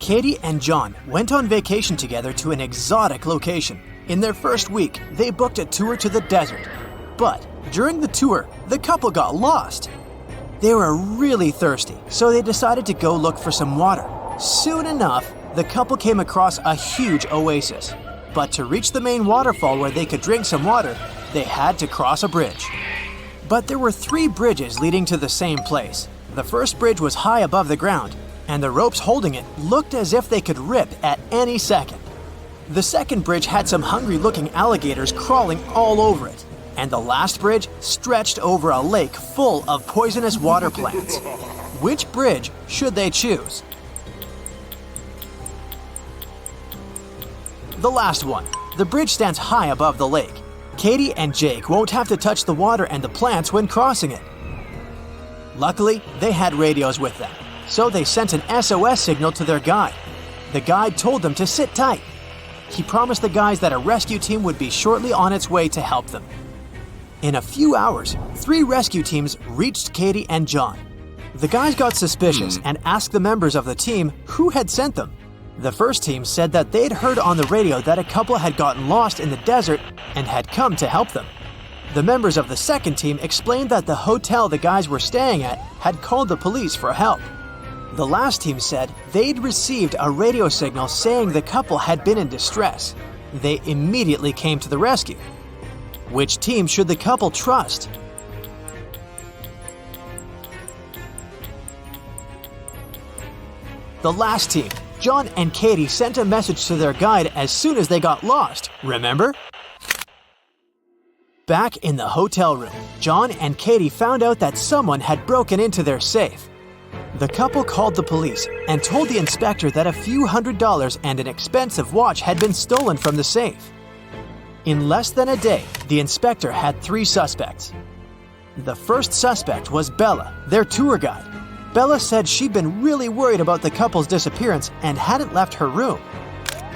Katie and John went on vacation together to an exotic location. In their first week, they booked a tour to the desert. But during the tour, the couple got lost. They were really thirsty, so they decided to go look for some water. Soon enough, the couple came across a huge oasis. But to reach the main waterfall where they could drink some water, they had to cross a bridge. But there were 3 bridges leading to the same place. The first bridge was high above the ground, and the ropes holding it looked as if they could rip at any second. The second bridge had some hungry-looking alligators crawling all over it, and the last bridge stretched over a lake full of poisonous water plants. Which bridge should they choose? The last one. The bridge stands high above the lake. Katie and Jake won't have to touch the water and the plants when crossing it. Luckily, they had radios with them, so they sent an SOS signal to their guide. The guide told them to sit tight. He promised the guys that a rescue team would be shortly on its way to help them. In a few hours, 3 rescue teams reached Katie and John. The guys got suspicious and asked the members of the team who had sent them. The first team said that they'd heard on the radio that a couple had gotten lost in the desert and had come to help them. The members of the second team explained that the hotel the guys were staying at had called the police for help. The last team said they'd received a radio signal saying the couple had been in distress. They immediately came to the rescue. Which team should the couple trust? The last team. John and Katie sent a message to their guide as soon as they got lost, remember? Back in the hotel room, John and Katie found out that someone had broken into their safe. The couple called the police and told the inspector that a few $100s and an expensive watch had been stolen from the safe. In less than a day, the inspector had 3 suspects. The first suspect was Bella, their tour guide. Bella said she'd been really worried about the couple's disappearance and hadn't left her room.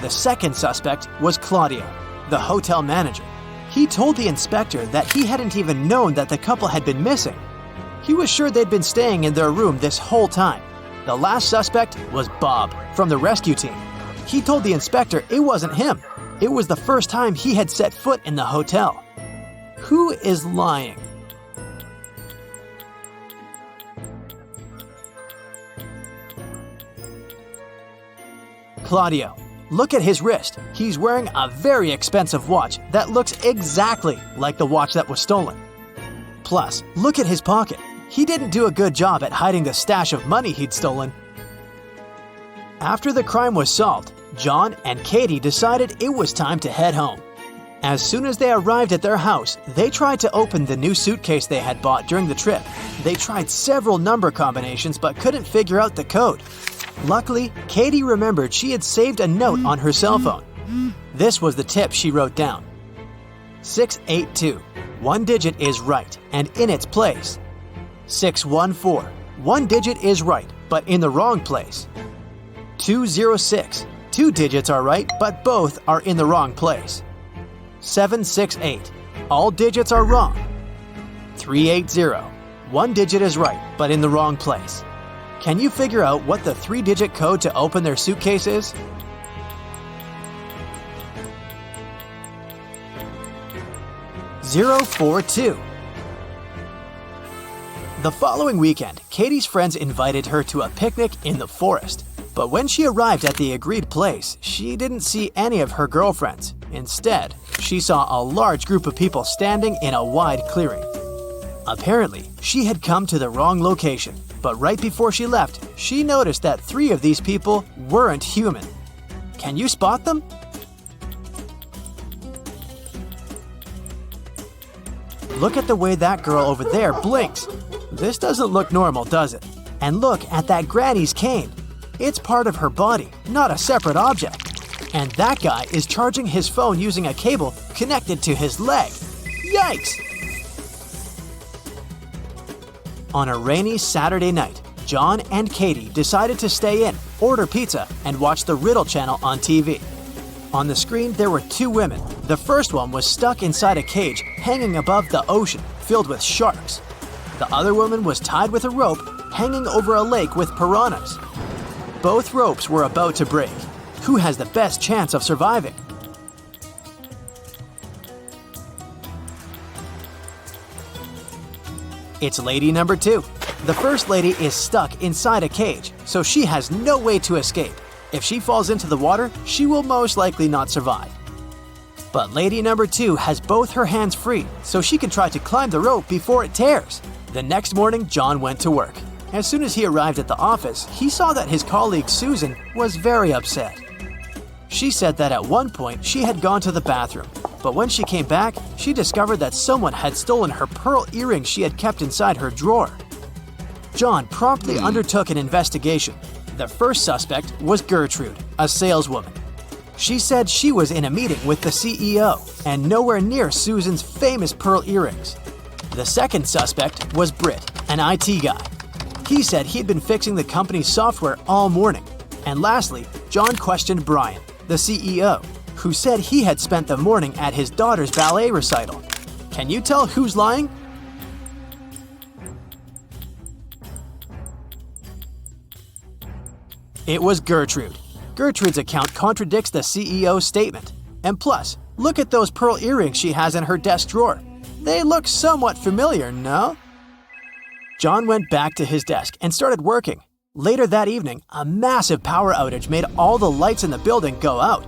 The second suspect was Claudio, the hotel manager. He told the inspector that he hadn't even known that the couple had been missing. He was sure they'd been staying in their room this whole time. The last suspect was Bob from the rescue team. He told the inspector it wasn't him. It was the first time he had set foot in the hotel. Who is lying? Claudio. Look at his wrist. He's wearing a very expensive watch that looks exactly like the watch that was stolen. Plus, look at his pocket. He didn't do a good job at hiding the stash of money he'd stolen. After the crime was solved, John and Katie decided it was time to head home. As soon as they arrived at their house, they tried to open the new suitcase they had bought during the trip. They tried several number combinations but couldn't figure out the code. Luckily, Katie remembered she had saved a note on her cell phone. This was the tip she wrote down. 682. 1 digit is right and in its place. 614. 1 digit is right but in the wrong place. 206. 2 digits are right but both are in the wrong place. 768. All digits are wrong. 380. 1 digit is right but in the wrong place. Can you figure out what the 3-digit code to open their suitcase is? (042). The following weekend, Katie's friends invited her to a picnic in the forest. But when she arrived at the agreed place, she didn't see any of her girlfriends. Instead, she saw a large group of people standing in a wide clearing. Apparently, she had come to the wrong location, but right before she left, she noticed that 3 of these people weren't human. Can you spot them? Look at the way that girl over there blinks. This doesn't look normal, does it? And look at that granny's cane. It's part of her body, not a separate object. And that guy is charging his phone using a cable connected to his leg. Yikes! On a rainy Saturday night, John and Katie decided to stay in, order pizza, and watch the Riddle channel on TV. On the screen, there were 2 women. The first one was stuck inside a cage hanging above the ocean, filled with sharks. The other woman was tied with a rope, hanging over a lake with piranhas. Both ropes were about to break. Who has the best chance of surviving? It's lady number 2. The first lady is stuck inside a cage, so she has no way to escape. If she falls into the water, she will most likely not survive. But lady number 2 has both her hands free, so she can try to climb the rope before it tears. The next morning, John went to work. As soon as he arrived at the office, he saw that his colleague Susan was very upset. She said that at one point she had gone to the bathroom, but when she came back, she discovered that someone had stolen her pearl earrings she had kept inside her drawer. John promptly undertook an investigation. The first suspect was Gertrude, a saleswoman. She said she was in a meeting with the CEO and nowhere near Susan's famous pearl earrings. The second suspect was Britt, an IT guy. He said he'd been fixing the company's software all morning. And lastly, John questioned Brian, the CEO, who said he had spent the morning at his daughter's ballet recital. Can you tell who's lying? It was Gertrude. Gertrude's account contradicts the CEO's statement. And plus, look at those pearl earrings she has in her desk drawer. They look somewhat familiar, no? John went back to his desk and started working. Later that evening, a massive power outage made all the lights in the building go out.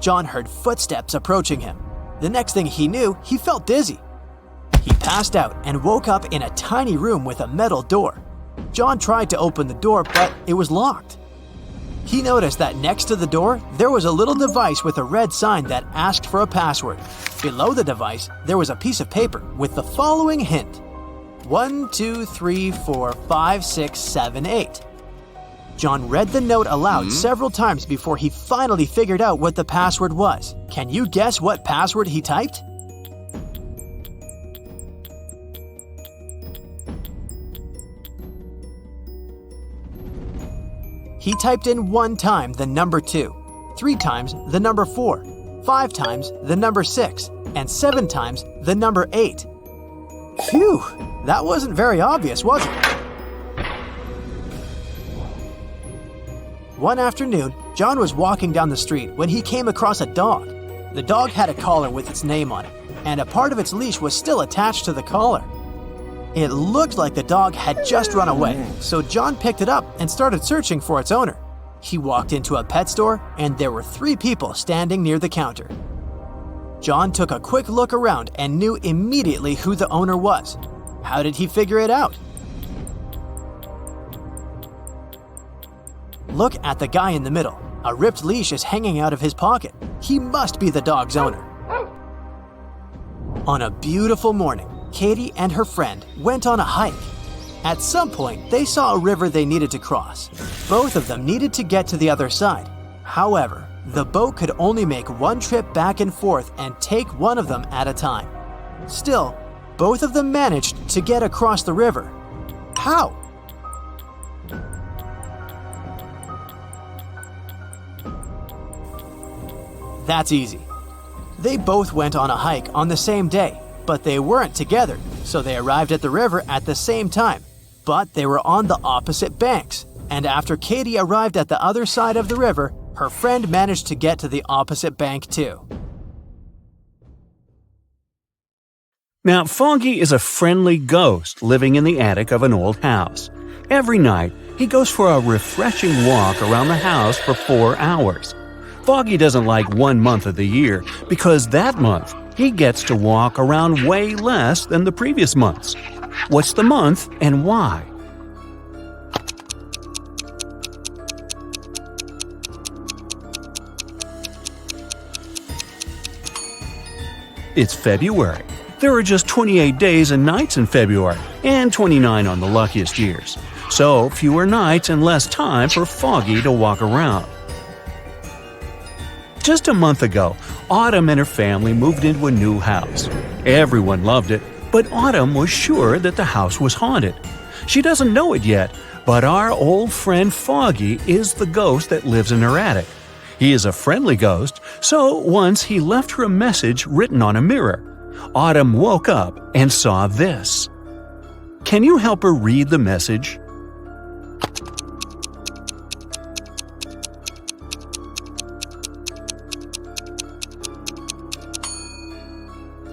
John heard footsteps approaching him. The next thing he knew, he felt dizzy. He passed out and woke up in a tiny room with a metal door. John tried to open the door, but it was locked. He noticed that next to the door, there was a little device with a red sign that asked for a password. Below the device, there was a piece of paper with the following hint: 1, 2, 3, 4, 5, 6, 7, 8. John read the note aloud several times before he finally figured out what the password was. Can you guess what password he typed? He typed in 1 time the number 2, 3 times the number 4, 5 times the number 6, and 7 times the number 8. Phew, that wasn't very obvious, was it? One afternoon, John was walking down the street when he came across a dog. The dog had a collar with its name on it, and a part of its leash was still attached to the collar. It looked like the dog had just run away, so John picked it up and started searching for its owner. He walked into a pet store, and there were 3 people standing near the counter. John took a quick look around and knew immediately who the owner was. How did he figure it out? Look at the guy in the middle. A ripped leash is hanging out of his pocket. He must be the dog's owner. On a beautiful morning, Katie and her friend went on a hike. At some point, they saw a river they needed to cross. Both of them needed to get to the other side. However, the boat could only make one trip back and forth and take one of them at a time. Still, both of them managed to get across the river. How? That's easy. They both went on a hike on the same day, but they weren't together, so they arrived at the river at the same time. But they were on the opposite banks, and after Katie arrived at the other side of the river, her friend managed to get to the opposite bank too. Now, Foggy is a friendly ghost living in the attic of an old house. Every night, he goes for a refreshing walk around the house for 4 hours. Foggy doesn't like 1 month of the year because that month he gets to walk around way less than the previous months. What's the month and why? It's February. There are just 28 days and nights in February, and 29 on the luckiest years. So fewer nights and less time for Foggy to walk around. Just a month ago, Autumn and her family moved into a new house. Everyone loved it, but Autumn was sure that the house was haunted. She doesn't know it yet, but our old friend Foggy is the ghost that lives in her attic. He is a friendly ghost, so once he left her a message written on a mirror. Autumn woke up and saw this. Can you help her read the message?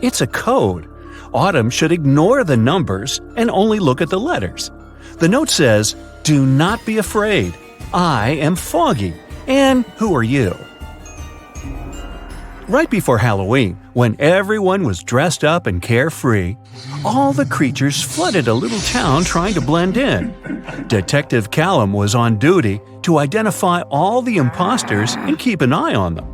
It's a code. Autumn should ignore the numbers and only look at the letters. The note says, "Do not be afraid. I am Foggy. And who are you?" Right before Halloween, when everyone was dressed up and carefree, all the creatures flooded a little town trying to blend in. Detective Callum was on duty to identify all the imposters and keep an eye on them.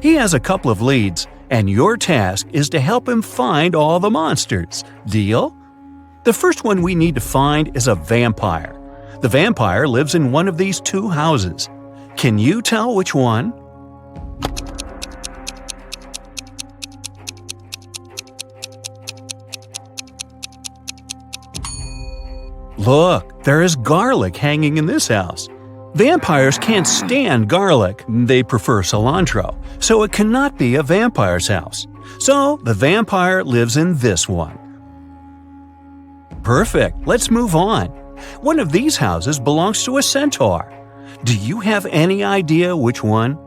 He has a couple of leads, and your task is to help him find all the monsters. Deal? The first one we need to find is a vampire. The vampire lives in one of these two houses. Can you tell which one? Look, there is garlic hanging in this house. Vampires can't stand garlic, they prefer cilantro, so it cannot be a vampire's house. So the vampire lives in this one. Perfect, let's move on. One of these houses belongs to a centaur. Do you have any idea which one?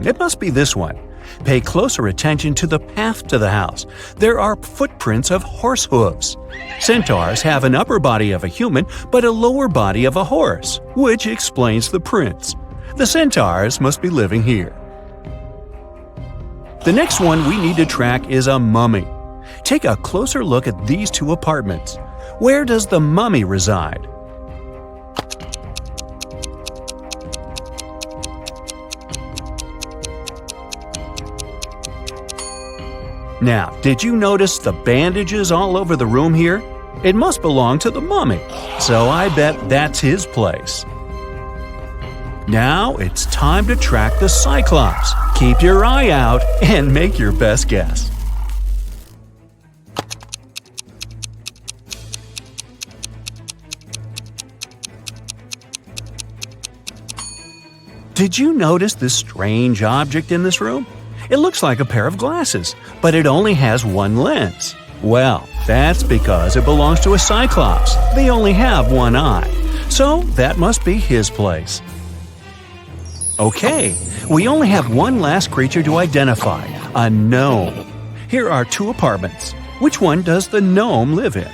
It must be this one. Pay closer attention to the path to the house. There are footprints of horse hooves. Centaurs have an upper body of a human, but a lower body of a horse, which explains the prints. The centaurs must be living here. The next one we need to track is a mummy. Take a closer look at these two apartments. Where does the mummy reside? Now, did you notice the bandages all over the room here? It must belong to the mummy, so I bet that's his place. Now it's time to track the Cyclops. Keep your eye out and make your best guess. Did you notice this strange object in this room? It looks like a pair of glasses, but it only has one lens. Well, that's because it belongs to a Cyclops. They only have one eye. So that must be his place. Okay, we only have one last creature to identify, a gnome. Here are two apartments. Which one does the gnome live in?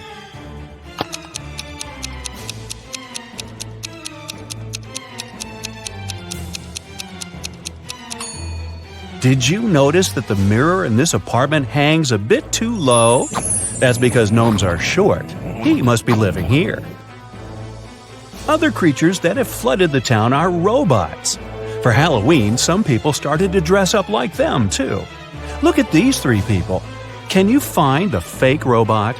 Did you notice that the mirror in this apartment hangs a bit too low? That's because gnomes are short. He must be living here. Other creatures that have flooded the town are robots. For Halloween, some people started to dress up like them, too. Look at these three people. Can you find the fake robot?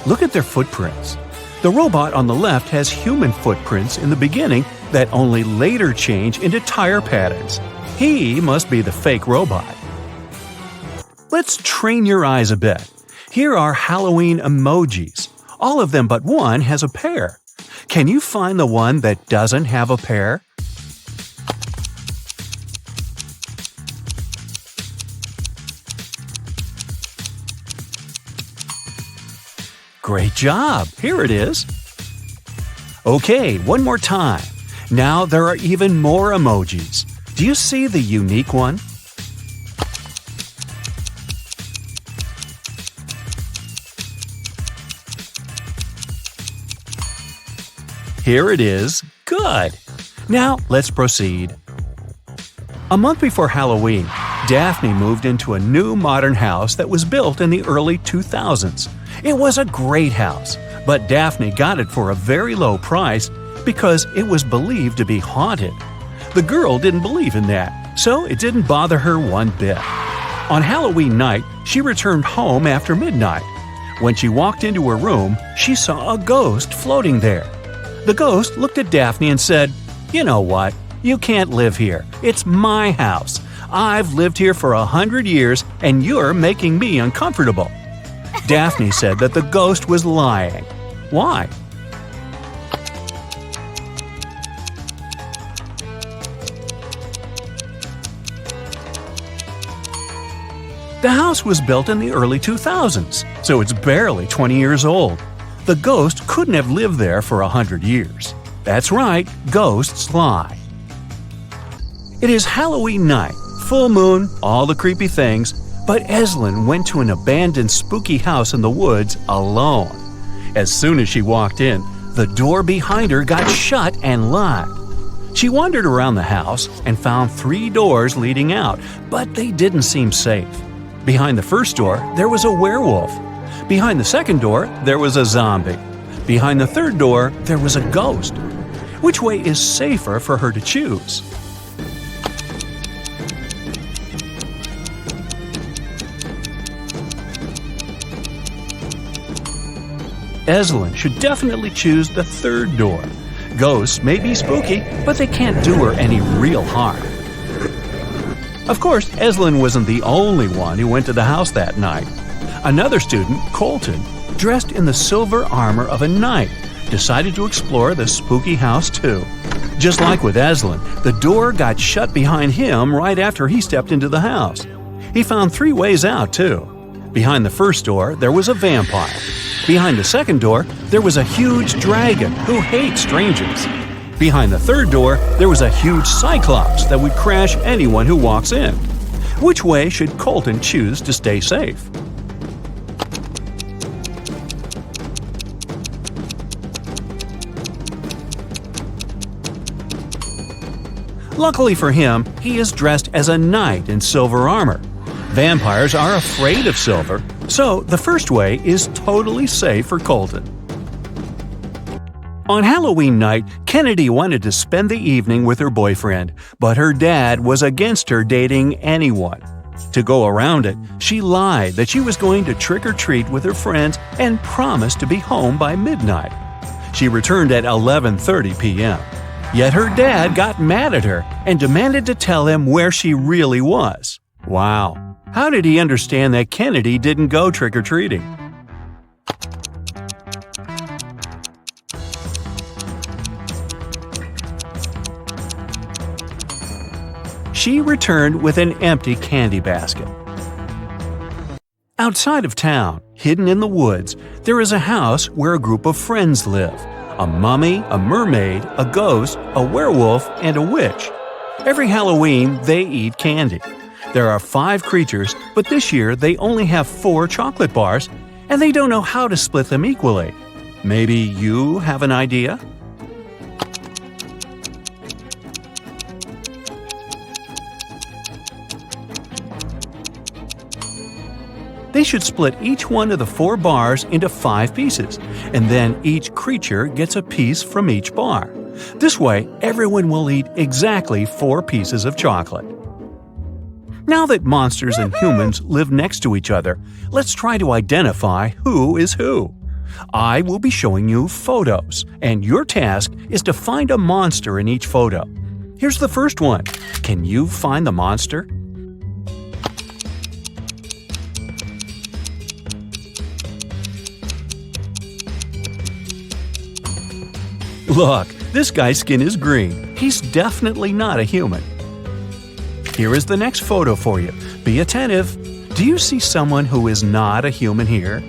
Look at their footprints. The robot on the left has human footprints in the beginning that only later change into tire patterns. He must be the fake robot. Let's train your eyes a bit. Here are Halloween emojis. All of them but one has a pair. Can you find the one that doesn't have a pair? Great job! Here it is. Okay, one more time. Now there are even more emojis. Do you see the unique one? Here it is. Good! Now let's proceed. A month before Halloween, Daphne moved into a new modern house that was built in the early 2000s. It was a great house, but Daphne got it for a very low price because it was believed to be haunted. The girl didn't believe in that, so it didn't bother her one bit. On Halloween night, she returned home after midnight. When she walked into her room, she saw a ghost floating there. The ghost looked at Daphne and said, "You know what? You can't live here. It's my house. I've lived here for 100 years and you're making me uncomfortable." Daphne said that the ghost was lying. Why? The house was built in the early 2000s, so it's barely 20 years old. The ghost couldn't have lived there for 100 years. That's right, ghosts lie. It is Halloween night, full moon, all the creepy things, but Eslyn went to an abandoned spooky house in the woods alone. As soon as she walked in, the door behind her got shut and locked. She wandered around the house and found 3 doors leading out, but they didn't seem safe. Behind the first door, there was a werewolf. Behind the second door, there was a zombie. Behind the third door, there was a ghost. Which way is safer for her to choose? Eslyn should definitely choose the third door. Ghosts may be spooky, but they can't do her any real harm. Of course, Eslyn wasn't the only one who went to the house that night. Another student, Colton, dressed in the silver armor of a knight, decided to explore the spooky house too. Just like with Eslyn, the door got shut behind him right after he stepped into the house. He found 3 ways out too. Behind the first door, there was a vampire. Behind the second door, there was a huge dragon who hates strangers. Behind the third door, there was a huge cyclops that would crash anyone who walks in. Which way should Colton choose to stay safe? Luckily for him, he is dressed as a knight in silver armor. Vampires are afraid of silver, so the first way is totally safe for Colton. On Halloween night, Kennedy wanted to spend the evening with her boyfriend, but her dad was against her dating anyone. To go around it, she lied that she was going to trick-or-treat with her friends and promised to be home by midnight. She returned at 11:30 p.m. Yet her dad got mad at her and demanded to tell him where she really was. Wow! How did he understand that Kennedy didn't go trick-or-treating? She returned with an empty candy basket. Outside of town, hidden in the woods, there is a house where a group of friends live. A mummy, a mermaid, a ghost, a werewolf, and a witch. Every Halloween, they eat candy. There are 5 creatures, but this year they only have 4 chocolate bars, and they don't know how to split them equally. Maybe you have an idea? They should split each one of the 4 bars into 5 pieces, and then each creature gets a piece from each bar. This way, everyone will eat exactly 4 pieces of chocolate. Now that monsters and humans live next to each other, let's try to identify who is who. I will be showing you photos, and your task is to find a monster in each photo. Here's the first one. Can you find the monster? Look, this guy's skin is green. He's definitely not a human. Here is the next photo for you. Be attentive. Do you see someone who is not a human here?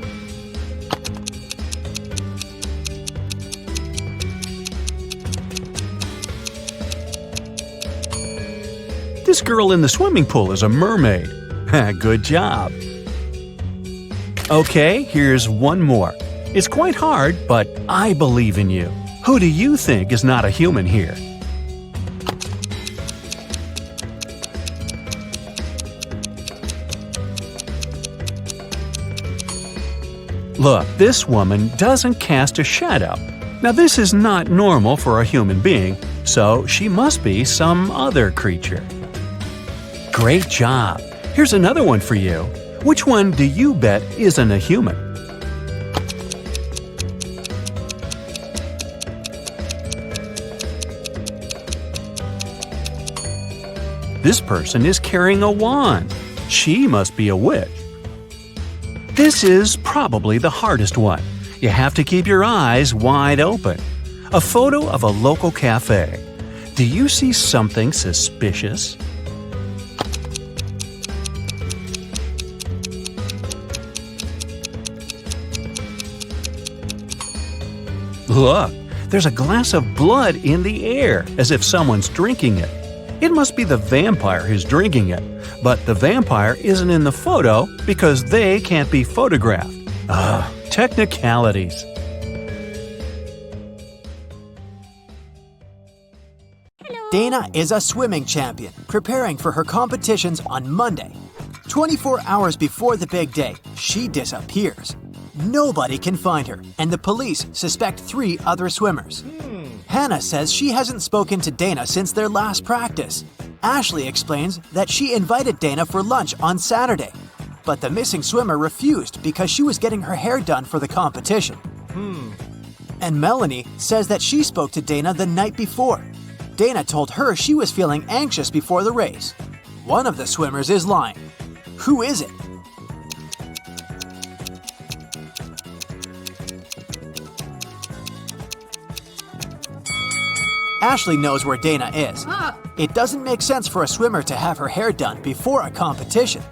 This girl in the swimming pool is a mermaid. Good job. Okay, here's one more. It's quite hard, but I believe in you. Who do you think is not a human here? Look, this woman doesn't cast a shadow. Now this is not normal for a human being, so she must be some other creature. Great job! Here's another one for you. Which one do you bet isn't a human? This person is carrying a wand. She must be a witch. This is probably the hardest one. You have to keep your eyes wide open. A photo of a local cafe. Do you see something suspicious? Look, there's a glass of blood in the air, as if someone's drinking it. It must be the vampire who's drinking it, but the vampire isn't in the photo because they can't be photographed. Technicalities. Dana is a swimming champion, preparing for her competitions on Monday. 24 hours before the big day, she disappears. Nobody can find her, and the police suspect 3 other swimmers. Hannah says she hasn't spoken to Dana since their last practice. Ashley explains that she invited Dana for lunch on Saturday, but the missing swimmer refused because she was getting her hair done for the competition. And Melanie says that she spoke to Dana the night before. Dana told her she was feeling anxious before the race. One of the swimmers is lying. Who is it? Ashley knows where Dana is. It doesn't make sense for a swimmer to have her hair done before a competition.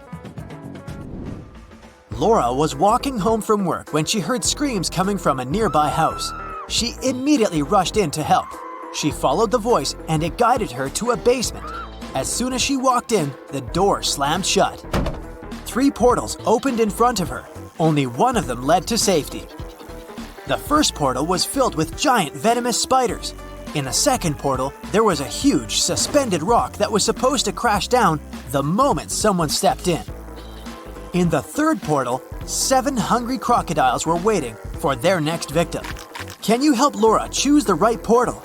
Laura was walking home from work when she heard screams coming from a nearby house. She immediately rushed in to help. She followed the voice and it guided her to a basement. As soon as she walked in, the door slammed shut. 3 portals opened in front of her. Only one of them led to safety. The first portal was filled with giant venomous spiders. In the second portal, there was a huge suspended rock that was supposed to crash down the moment someone stepped in. In the third portal, 7 hungry crocodiles were waiting for their next victim. Can you help Laura choose the right portal?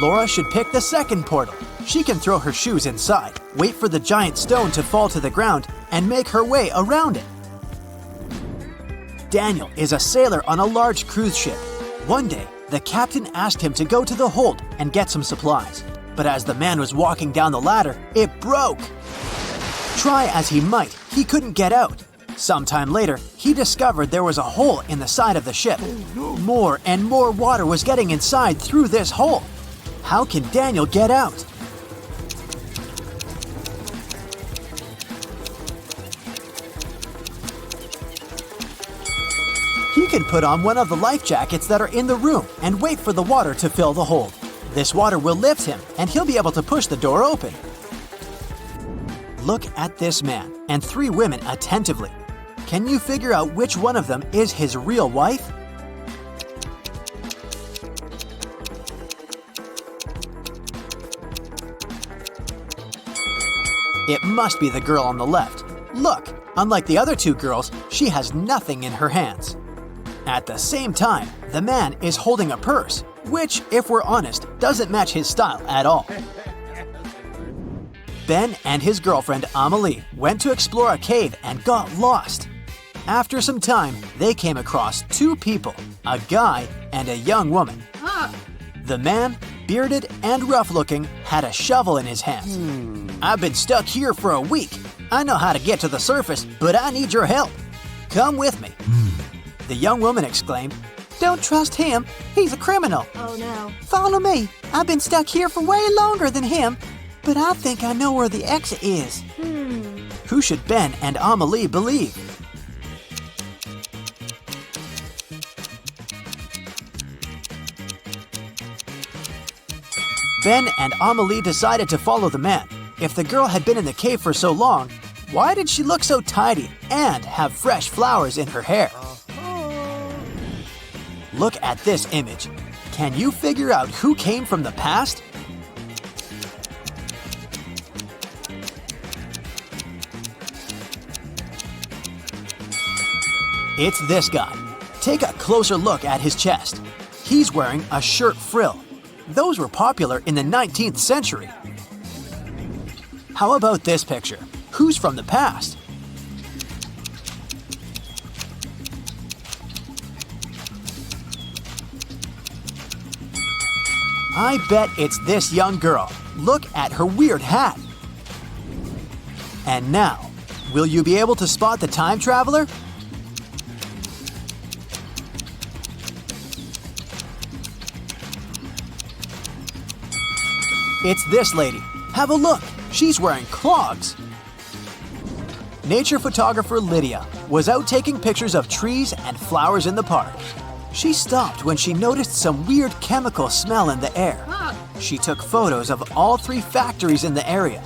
Laura should pick the second portal. She can throw her shoes inside, wait for the giant stone to fall to the ground, and make her way around it. Daniel is a sailor on a large cruise ship. One day, the captain asked him to go to the hold and get some supplies. But as the man was walking down the ladder, it broke. Try as he might, he couldn't get out. Sometime later, he discovered there was a hole in the side of the ship. More and more water was getting inside through this hole. How can Daniel get out? He can put on one of the life jackets that are in the room and wait for the water to fill the hole. This water will lift him and he'll be able to push the door open. Look at this man and 3 women attentively. Can you figure out which one of them is his real wife? It must be the girl on the left. Look, unlike the other 2 girls, she has nothing in her hands. At the same time, the man is holding a purse, which, if we're honest, doesn't match his style at all. Ben and his girlfriend Amelie went to explore a cave and got lost. After some time, they came across 2 people, a guy and a young woman. The man, bearded and rough-looking, had a shovel in his hands. I've been stuck here for a week. I know how to get to the surface, but I need your help. Come with me. The young woman exclaimed, Don't trust him. He's a criminal. Oh no. Follow me. I've been stuck here for way longer than him, but I think I know where the exit is. Who should Ben and Amelie believe? Ben and Amelie decided to follow the man. If the girl had been in the cave for so long, why did she look so tidy and have fresh flowers in her hair? Look at this image. Can you figure out who came from the past? It's this guy. Take a closer look at his chest. He's wearing a shirt frill. Those were popular in the 19th century. How about this picture? Who's from the past? I bet it's this young girl. Look at her weird hat. And now, will you be able to spot the time traveler? It's this lady. Have a look. She's wearing clogs. Nature photographer Lydia was out taking pictures of trees and flowers in the park. She stopped when she noticed some weird chemical smell in the air. She took photos of all 3 factories in the area.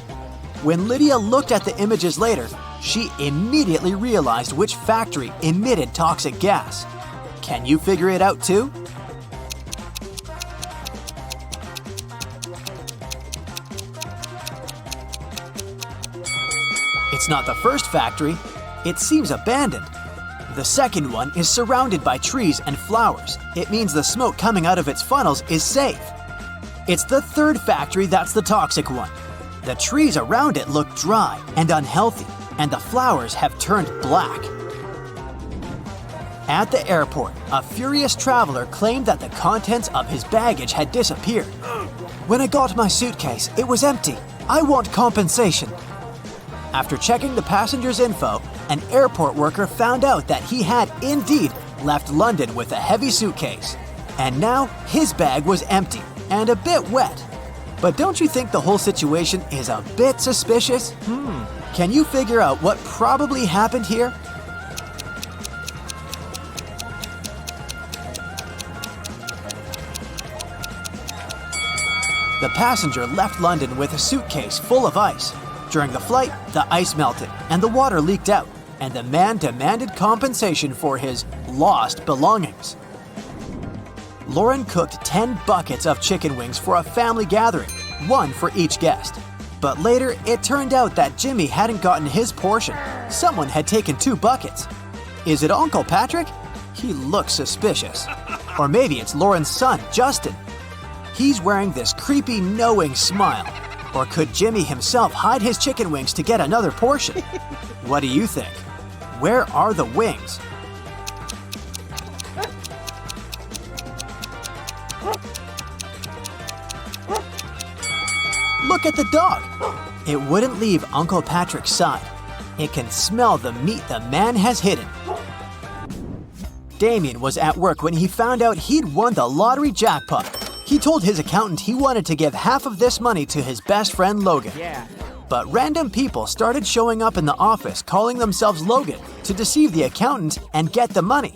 When Lydia looked at the images later, she immediately realized which factory emitted toxic gas. Can you figure it out too? It's not the first factory. It seems abandoned. The second one is surrounded by trees and flowers. It means the smoke coming out of its funnels is safe. It's the third factory that's the toxic one. The trees around it look dry and unhealthy, and the flowers have turned black. At the airport, a furious traveler claimed that the contents of his baggage had disappeared. "When I got my suitcase, it was empty. I want compensation." After checking the passenger's info, an airport worker found out that he had indeed left London with a heavy suitcase. And now his bag was empty and a bit wet. But don't you think the whole situation is a bit suspicious? Can you figure out what probably happened here? The passenger left London with a suitcase full of ice. During the flight, the ice melted and the water leaked out, and the man demanded compensation for his lost belongings. Lauren cooked 10 buckets of chicken wings for a family gathering, 1 for each guest. But later, it turned out that Jimmy hadn't gotten his portion. Someone had taken 2 buckets. Is it Uncle Patrick? He looks suspicious. Or maybe it's Lauren's son, Justin. He's wearing this creepy, knowing smile. Or could Jimmy himself hide his chicken wings to get another portion? What do you think? Where are the wings? Look at the dog. It wouldn't leave Uncle Patrick's side. It can smell the meat the man has hidden. Damien was at work when he found out he'd won the lottery jackpot. He told his accountant he wanted to give half of this money to his best friend Logan. But random people started showing up in the office calling themselves Logan to deceive the accountant and get the money.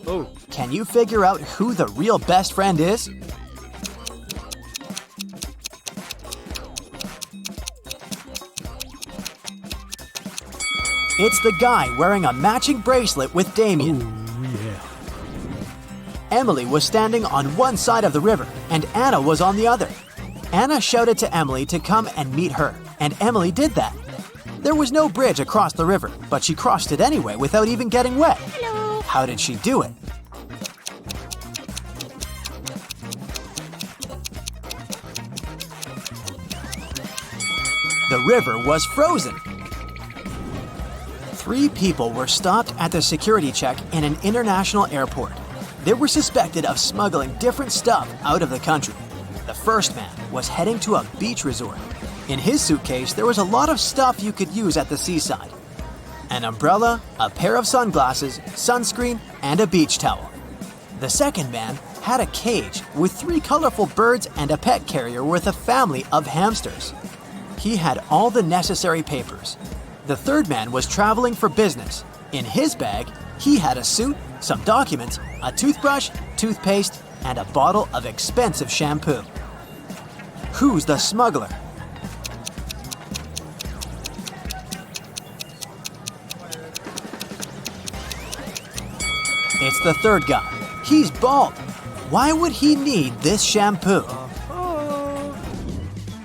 Can you figure out who the real best friend is? It's the guy wearing a matching bracelet with Damien. Emily was standing on one side of the river, and Anna was on the other. Anna shouted to Emily to come and meet her, and Emily did that. There was no bridge across the river, but she crossed it anyway without even getting wet. Hello. How did she do it? The river was frozen. 3 people were stopped at the security check in an international airport. They were suspected of smuggling different stuff out of the country. The first man was heading to a beach resort. In his suitcase, there was a lot of stuff you could use at the seaside. An umbrella, a pair of sunglasses, sunscreen, and a beach towel. The second man had a cage with 3 colorful birds and a pet carrier with a family of hamsters. He had all the necessary papers. The third man was traveling for business. In his bag, he had a suit, some documents, a toothbrush, toothpaste, and a bottle of expensive shampoo. Who's the smuggler? It's the third guy. He's bald. Why would he need this shampoo?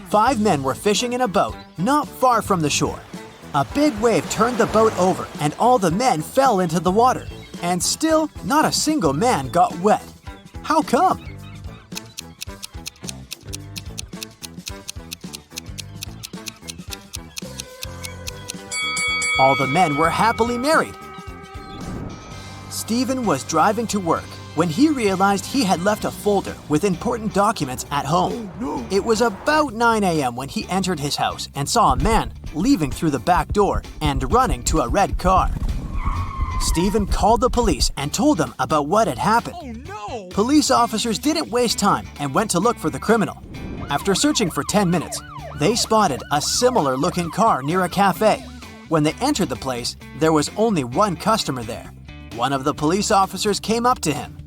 5 men were fishing in a boat not far from the shore. A big wave turned the boat over and all the men fell into the water. And still, not a single man got wet. How come? All the men were happily married. Stephen was driving to work when he realized he had left a folder with important documents at home. It was about 9 a.m. when he entered his house and saw a man leaving through the back door and running to a red car. Stephen called the police and told them about what had happened. Police officers didn't waste time and went to look for the criminal. After searching for 10 minutes, they spotted a similar-looking car near a cafe. When they entered the place, there was only one customer there. One of the police officers came up to him.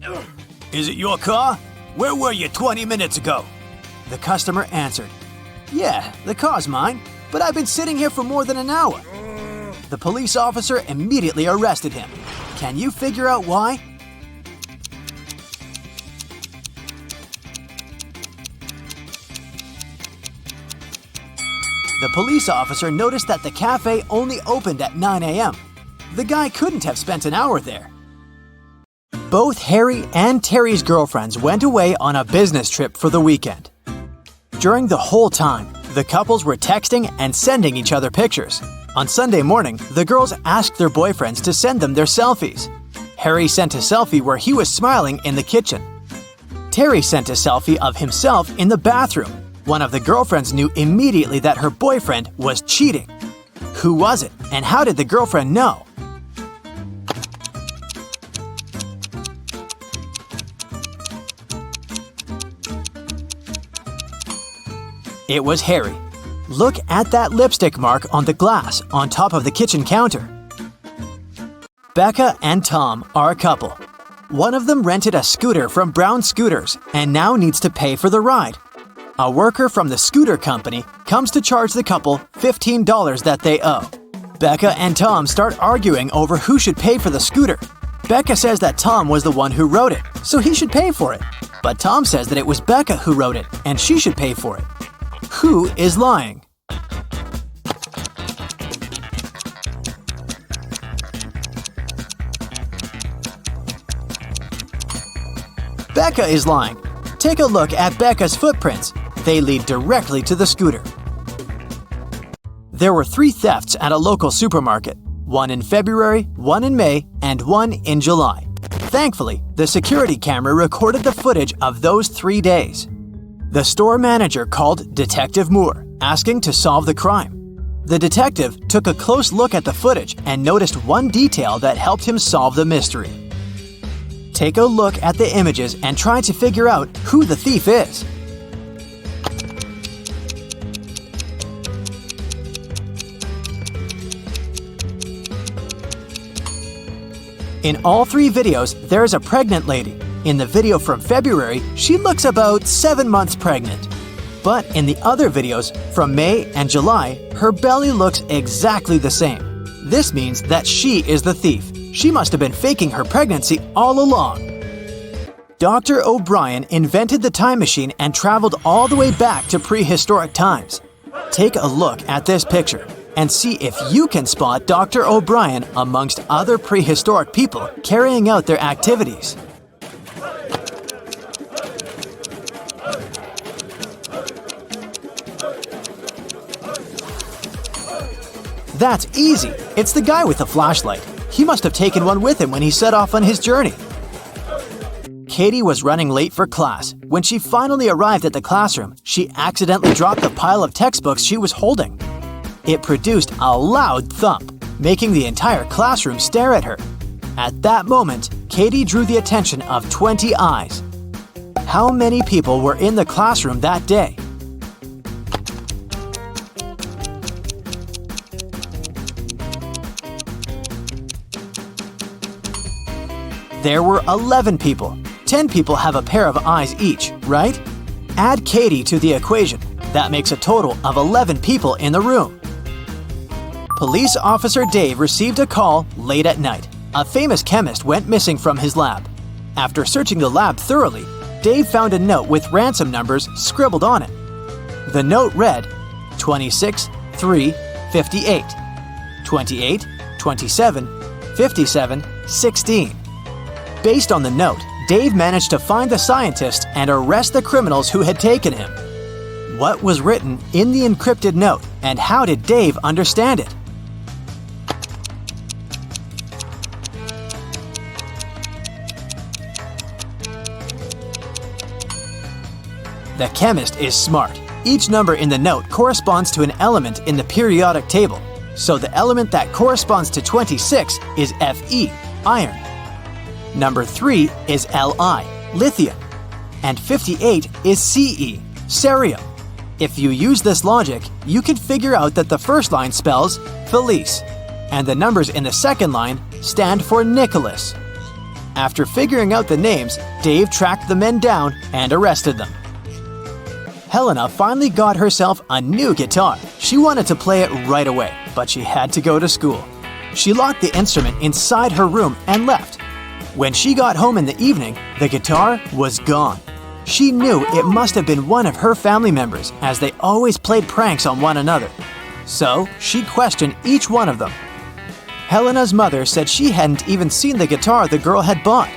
"Is it your car? Where were you 20 minutes ago?" The customer answered, "Yeah, the car's mine, but I've been sitting here for more than an hour." The police officer immediately arrested him. Can you figure out why? The police officer noticed that the cafe only opened at 9 a.m. The guy couldn't have spent an hour there. Both Harry and Terry's girlfriends went away on a business trip for the weekend. During the whole time, the couples were texting and sending each other pictures. On Sunday morning, the girls asked their boyfriends to send them their selfies. Harry sent a selfie where he was smiling in the kitchen. Terry sent a selfie of himself in the bathroom. One of the girlfriends knew immediately that her boyfriend was cheating. Who was it, and how did the girlfriend know? It was Harry. Look at that lipstick mark on the glass on top of the kitchen counter. Becca and Tom are a couple. One of them rented a scooter from Brown Scooters and now needs to pay for the ride. A worker from the scooter company comes to charge the couple $15 that they owe. Becca and Tom start arguing over who should pay for the scooter. Becca says that Tom was the one who wrote it, so he should pay for it. But Tom says that it was Becca who wrote it, and she should pay for it. Who is lying? Becca is lying. Take a look at Becca's footprints. They lead directly to the scooter. There were 3 thefts at a local supermarket. One in February, one in May, and one in July. Thankfully, the security camera recorded the footage of those 3 days. The store manager called Detective Moore, asking to solve the crime. The detective took a close look at the footage and noticed one detail that helped him solve the mystery. Take a look at the images and try to figure out who the thief is. In all 3 videos, there is a pregnant lady. In the video from February, she looks about 7 months pregnant. But in the other videos, from May and July, her belly looks exactly the same. This means that she is the thief. She must have been faking her pregnancy all along. Dr. O'Brien invented the time machine and traveled all the way back to prehistoric times. Take a look at this picture and see if you can spot Dr. O'Brien amongst other prehistoric people carrying out their activities. That's easy. It's the guy with the flashlight. He must have taken one with him when he set off on his journey. Katie was running late for class. When she finally arrived at the classroom, she accidentally dropped the pile of textbooks she was holding. It produced a loud thump, making the entire classroom stare at her. At that moment, Katie drew the attention of 20 eyes. How many people were in the classroom that day? There were 11 people. 10 people have a pair of eyes each, right? Add Katie to the equation. That makes a total of 11 people in the room. Police Officer Dave received a call late at night. A famous chemist went missing from his lab. After searching the lab thoroughly, Dave found a note with ransom numbers scribbled on it. The note read 26 3 58, 28 27 57 16. Based on the note, Dave managed to find the scientist and arrest the criminals who had taken him. What was written in the encrypted note, and how did Dave understand it? The chemist is smart. Each number in the note corresponds to an element in the periodic table. So the element that corresponds to 26 is Fe, iron. Number 3 is Li, lithium. And 58 is Ce, cerium. If you use this logic, you can figure out that the first line spells Felice. and the numbers in the second line stand for Nicholas. After figuring out the names, Dave tracked the men down and arrested them. Helena finally got herself a new guitar. She wanted to play it right away, but she had to go to school. She locked the instrument inside her room and left. When she got home in the evening, the guitar was gone. She knew it must have been one of her family members, as they always played pranks on one another. So she questioned each one of them. Helena's mother said she hadn't even seen the guitar the girl had bought.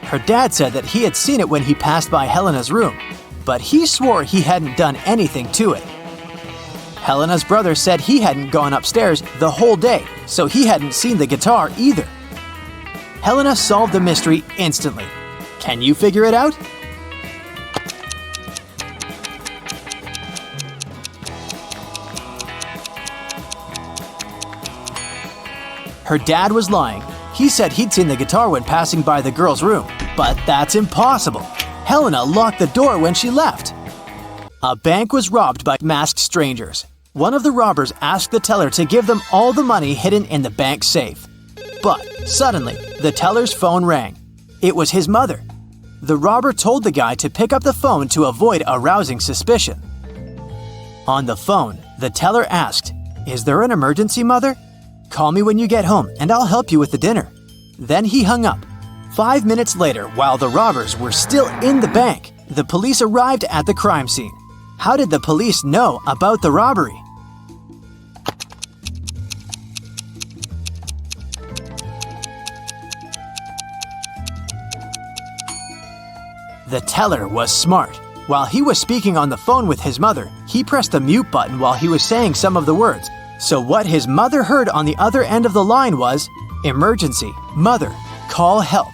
Her dad said that he had seen it when he passed by Helena's room, but he swore he hadn't done anything to it. Helena's brother said he hadn't gone upstairs the whole day, so he hadn't seen the guitar either. Helena solved the mystery instantly. Can you figure it out? Her dad was lying. He said he'd seen the guitar when passing by the girl's room, but that's impossible. Helena locked the door when she left. A bank was robbed by masked strangers. One of the robbers asked the teller to give them all the money hidden in the bank safe. But suddenly, the teller's phone rang. It was his mother. The robber told the guy to pick up the phone to avoid arousing suspicion. On the phone, the teller asked, "Is there an emergency, Mother? Call me when you get home and I'll help you with the dinner." Then he hung up. 5 minutes later, while the robbers were still in the bank, the police arrived at the crime scene. How did the police know about the robbery? The teller was smart. While he was speaking on the phone with his mother, he pressed the mute button while he was saying some of the words. So what his mother heard on the other end of the line was, "Emergency, mother, call help."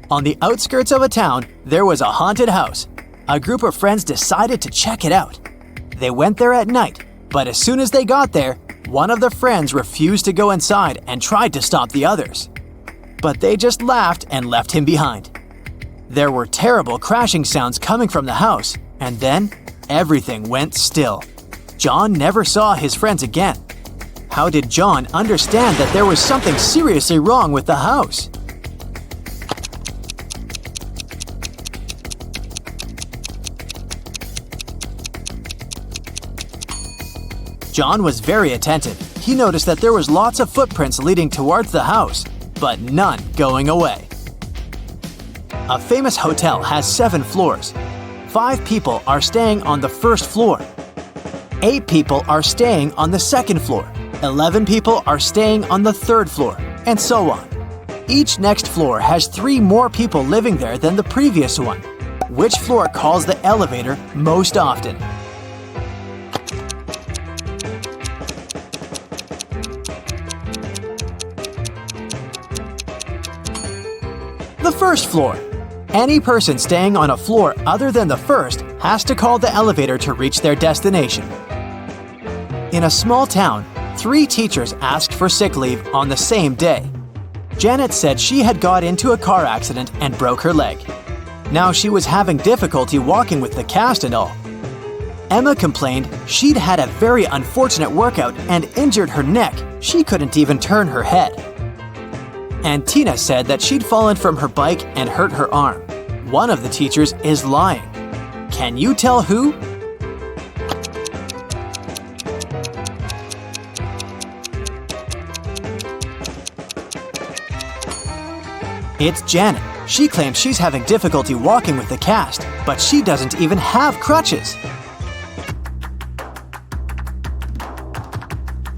On the outskirts of a town, there was a haunted house. A group of friends decided to check it out. They went there at night, but as soon as they got there, one of the friends refused to go inside and tried to stop the others. But they just laughed and left him behind. There were terrible crashing sounds coming from the house, and then everything went still. John never saw his friends again. How did John understand that there was something seriously wrong with the house? John was very attentive. He noticed that there was lots of footprints leading towards the house, but none going away. A famous hotel has 7 floors. 5 people are staying on the first floor. 8 people are staying on the second floor. 11 people are staying on the third floor, and so on. Each next floor has 3 more people living there than the previous one. Which floor calls the elevator most often? The first floor. Any person staying on a floor other than the first has to call the elevator to reach their destination. In a small town, 3 teachers asked for sick leave on the same day. Janet said she had got into a car accident and broke her leg. Now she was having difficulty walking with the cast and all. Emma complained she'd had a very unfortunate workout and injured her neck. She couldn't even turn her head. And Tina said that she'd fallen from her bike and hurt her arm. One of the teachers is lying. Can you tell who? It's Janet. She claims she's having difficulty walking with the cast, but she doesn't even have crutches.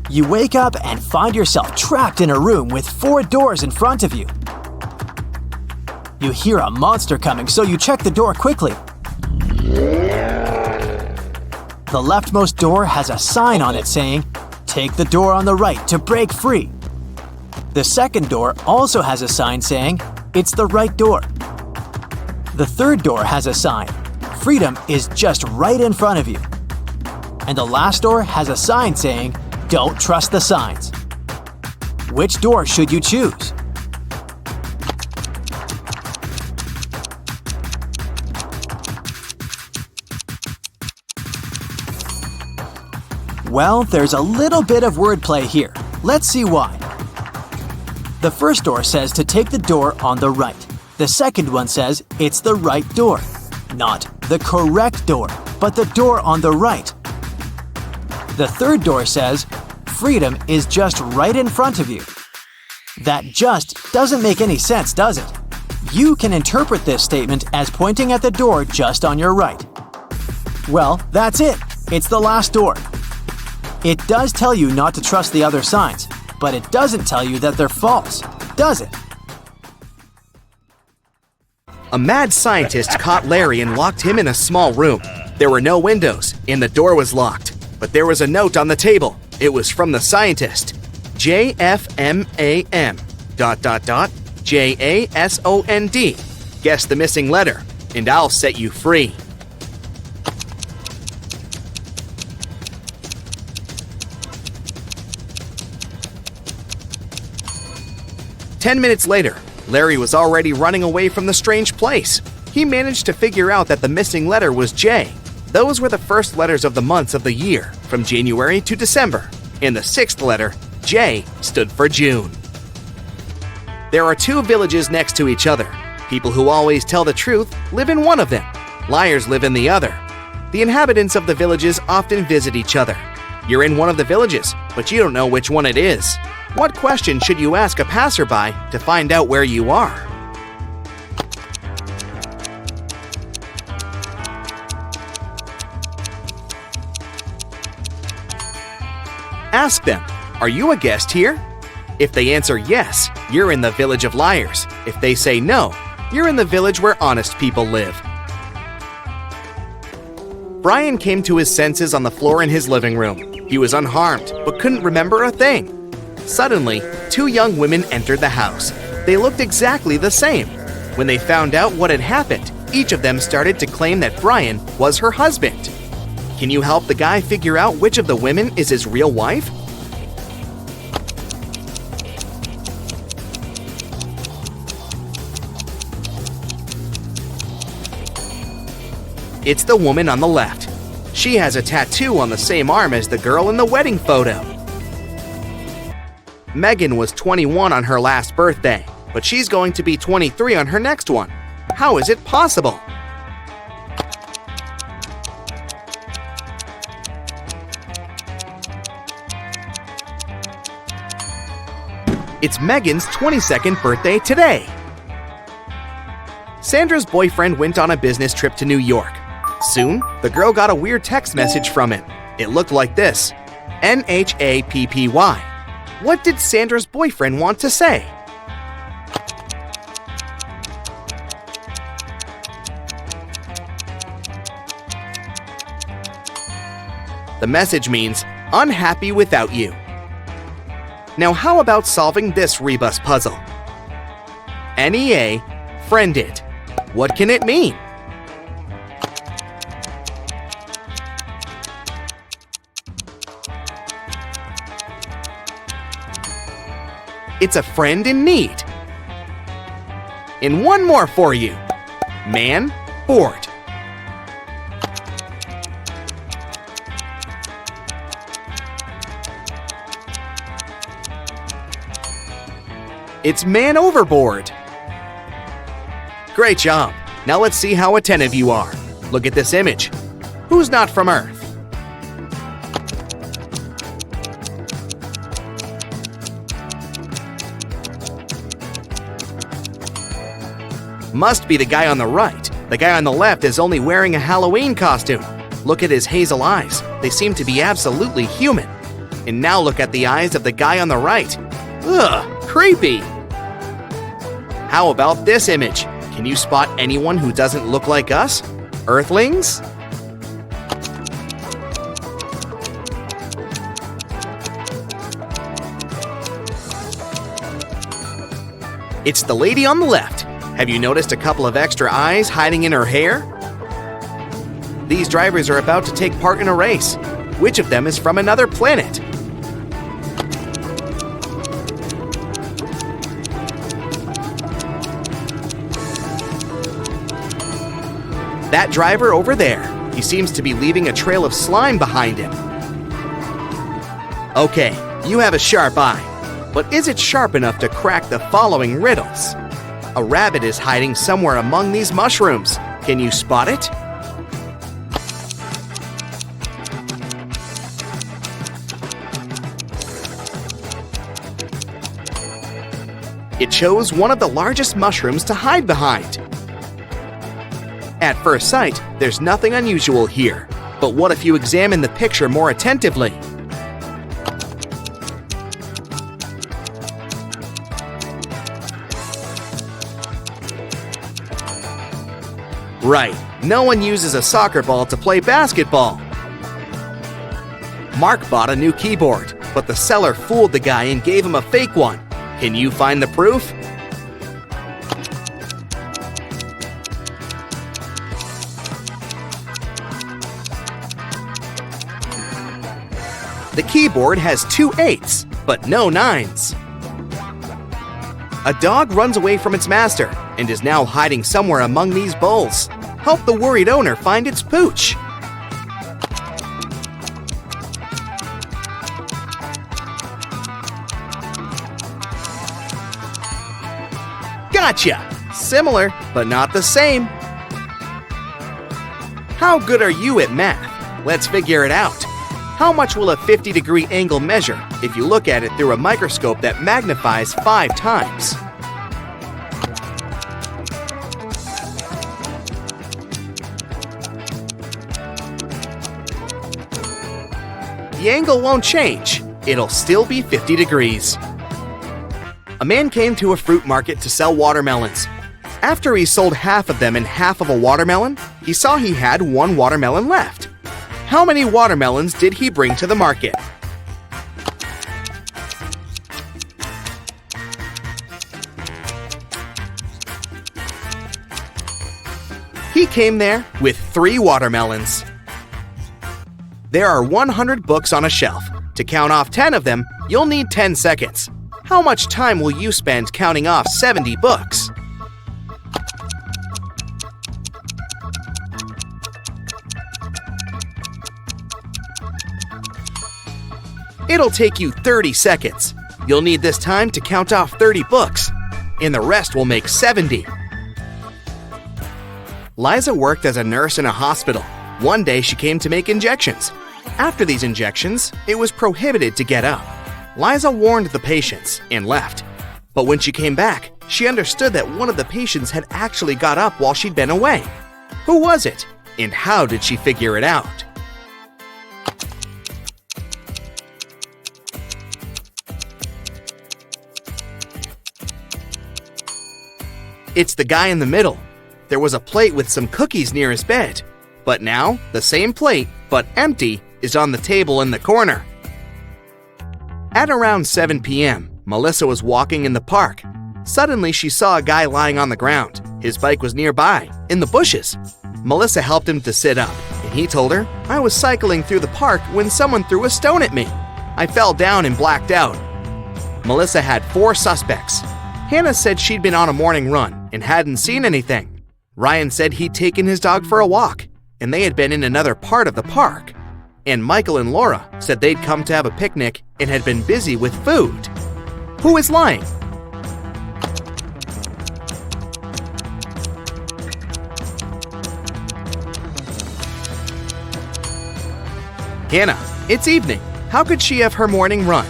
You wake up and find yourself trapped in a room with 4 doors in front of you. You hear a monster coming, so you check the door quickly. The leftmost door has a sign on it saying, "Take the door on the right to break free." The second door also has a sign saying, "It's the right door." The third door has a sign, "Freedom is just right in front of you." And the last door has a sign saying, "Don't trust the signs." Which door should you choose? Well, there's a little bit of wordplay here. Let's see why. The first door says to take the door on the right. The second one says it's the right door. Not the correct door, but the door on the right. The third door says freedom is just right in front of you. That just doesn't make any sense, does it? You can interpret this statement as pointing at the door just on your right. Well, that's it. It's the last door. It does tell you not to trust the other signs, but it doesn't tell you that they're false, does it? A mad scientist caught Larry and locked him in a small room. There were no windows, and the door was locked. But there was a note on the table. It was from the scientist. JFMAM ... JASOND. Guess the missing letter, and I'll set you free. "10 minutes later, Larry was already running away from the strange place. He managed to figure out that the missing letter was J. Those were the first letters of the months of the year, from January to December. And the sixth letter, J, stood for June. There are two villages next to each other. People who always tell the truth live in one of them. Liars live in the other. The inhabitants of the villages often visit each other. You're in one of the villages, but you don't know which one it is. What question should you ask a passerby to find out where you are? Ask them, "Are you a guest here?" If they answer yes, you're in the village of liars. If they say no, you're in the village where honest people live. Brian came to his senses on the floor in his living room. He was unharmed, but couldn't remember a thing. Suddenly, two young women entered the house. They looked exactly the same. When they found out what had happened, each of them started to claim that Brian was her husband. Can you help the guy figure out which of the women is his real wife? It's the woman on the left. She has a tattoo on the same arm as the girl in the wedding photo. Megan was 21 on her last birthday, but she's going to be 23 on her next one. How is it possible? It's Megan's 22nd birthday today. Sandra's boyfriend went on a business trip to New York. Soon, the girl got a weird text message from him. It looked like this: NHAPPY. What did Sandra's boyfriend want to say? The message means, "Unhappy without you." Now how about solving this rebus puzzle? NEA, friended. What can it mean? It's a friend in need. And one more for you. Man, bored. It's man overboard. Great job. Now let's see how attentive you are. Look at this image. Who's not from Earth? Must be the guy on the right. The guy on the left is only wearing a Halloween costume. Look at his hazel eyes. They seem to be absolutely human. And now look at the eyes of the guy on the right. Ugh, creepy. How about this image? Can you spot anyone who doesn't look like us? Earthlings? It's the lady on the left. Have you noticed a couple of extra eyes hiding in her hair? These drivers are about to take part in a race. Which of them is from another planet? That driver over there. He seems to be leaving a trail of slime behind him. Okay, You have a sharp eye, but is it sharp enough to crack the following riddles? A rabbit is hiding somewhere among these mushrooms. Can you spot it? It chose one of the largest mushrooms to hide behind. At first sight, there's nothing unusual here. But what if you examine the picture more attentively? Right, no one uses a soccer ball to play basketball. Mark bought a new keyboard, but the seller fooled the guy and gave him a fake one. Can you find the proof? The keyboard has 2 8s, but no 9s. A dog runs away from its master and is now hiding somewhere among these bowls. Help the worried owner find its pooch. Gotcha! Similar, but not the same. How good are you at math? Let's figure it out. How much will a 50-degree angle measure if you look at it through a microscope that magnifies 5 times? The angle won't change. It'll still be 50 degrees. A man came to a fruit market to sell watermelons. After he sold half of them and half of a watermelon, he saw he had 1 watermelon left. How many watermelons did he bring to the market? He came there with 3 watermelons. There are 100 books on a shelf. To count off 10 of them, you'll need 10 seconds. How much time will you spend counting off 70 books? It'll take you 30 seconds. You'll need this time to count off 30 books, and the rest will make 70. Liza worked as a nurse in a hospital. One day she came to make injections. After these injections, it was prohibited to get up. Liza warned the patients and left. But when she came back, she understood that one of the patients had actually got up while she'd been away. Who was it? And how did she figure it out? It's the guy in the middle. There was a plate with some cookies near his bed. But now, the same plate, but empty, is on the table in the corner. At around 7 p.m., Melissa was walking in the park. Suddenly, she saw a guy lying on the ground. His bike was nearby, in the bushes. Melissa helped him to sit up, and he told her, "I was cycling through the park when someone threw a stone at me. I fell down and blacked out." Melissa had 4 suspects. Hannah said she'd been on a morning run and hadn't seen anything. Ryan said he'd taken his dog for a walk, and they had been in another part of the park. And Michael and Laura said they'd come to have a picnic and had been busy with food. Who is lying? Hannah, it's evening. How could she have her morning run?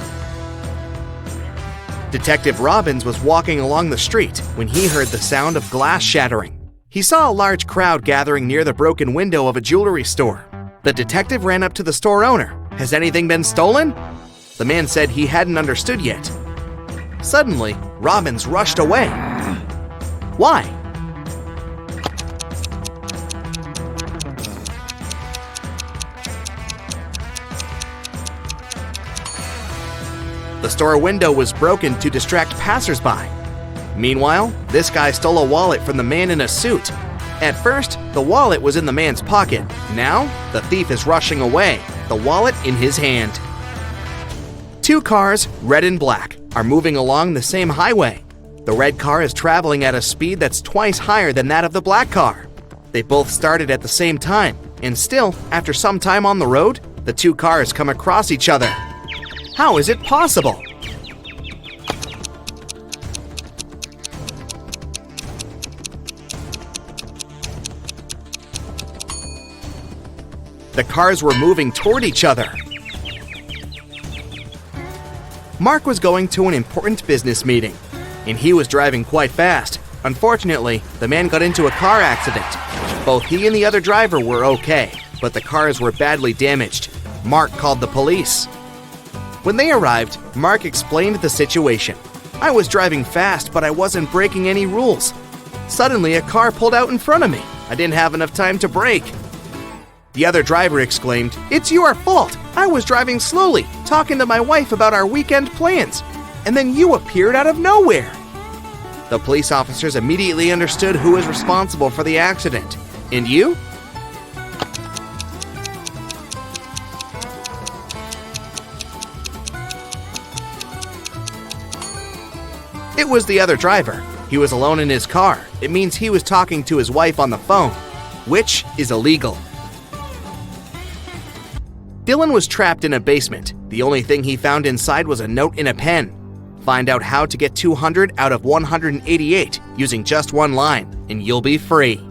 Detective Robbins was walking along the street when he heard the sound of glass shattering. He saw a large crowd gathering near the broken window of a jewelry store. The detective ran up to the store owner. "Has anything been stolen?" The man said he hadn't understood yet. Suddenly, Robbins rushed away. Why? The store window was broken to distract passersby. Meanwhile, this guy stole a wallet from the man in a suit. At first, the wallet was in the man's pocket. Now, the thief is rushing away, the wallet in his hand. 2 cars, red and black, are moving along the same highway. The red car is traveling at a speed that's twice higher than that of the black car. They both started at the same time, and still, after some time on the road, the 2 cars come across each other. How is it possible? The cars were moving toward each other. Mark was going to an important business meeting, and he was driving quite fast. Unfortunately, the man got into a car accident. Both he and the other driver were okay, but the cars were badly damaged. Mark called the police. When they arrived, Mark explained the situation. I was driving fast, but I wasn't breaking any rules. Suddenly, a car pulled out in front of me. I didn't have enough time to brake. The other driver exclaimed, "It's your fault! I was driving slowly, talking to my wife about our weekend plans, and then you appeared out of nowhere." The police officers immediately understood who was responsible for the accident. And you? It was the other driver. He was alone in his car. It means he was talking to his wife on the phone, which is illegal. Dylan was trapped in a basement. The only thing he found inside was a note and a pen. Find out how to get 200 out of 188 using just one line, and you'll be free.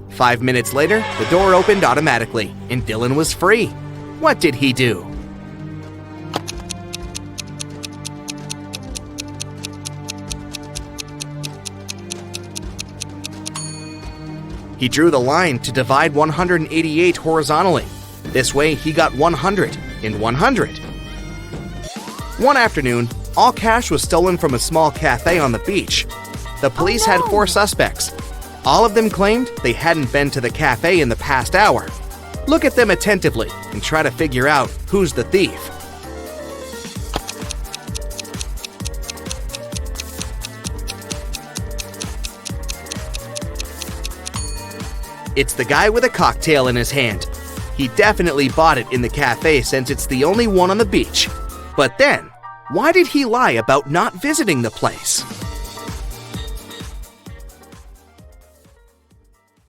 5 minutes later, the door opened automatically, and Dylan was free. What did he do? He drew the line to divide 188 horizontally. This way, he got 100 and 100. One afternoon, all cash was stolen from a small cafe on the beach. The police had 4 suspects. All of them claimed they hadn't been to the cafe in the past hour. Look at them attentively and try to figure out who's the thief. It's the guy with a cocktail in his hand. He definitely bought it in the cafe since it's the only one on the beach. But then, why did he lie about not visiting the place?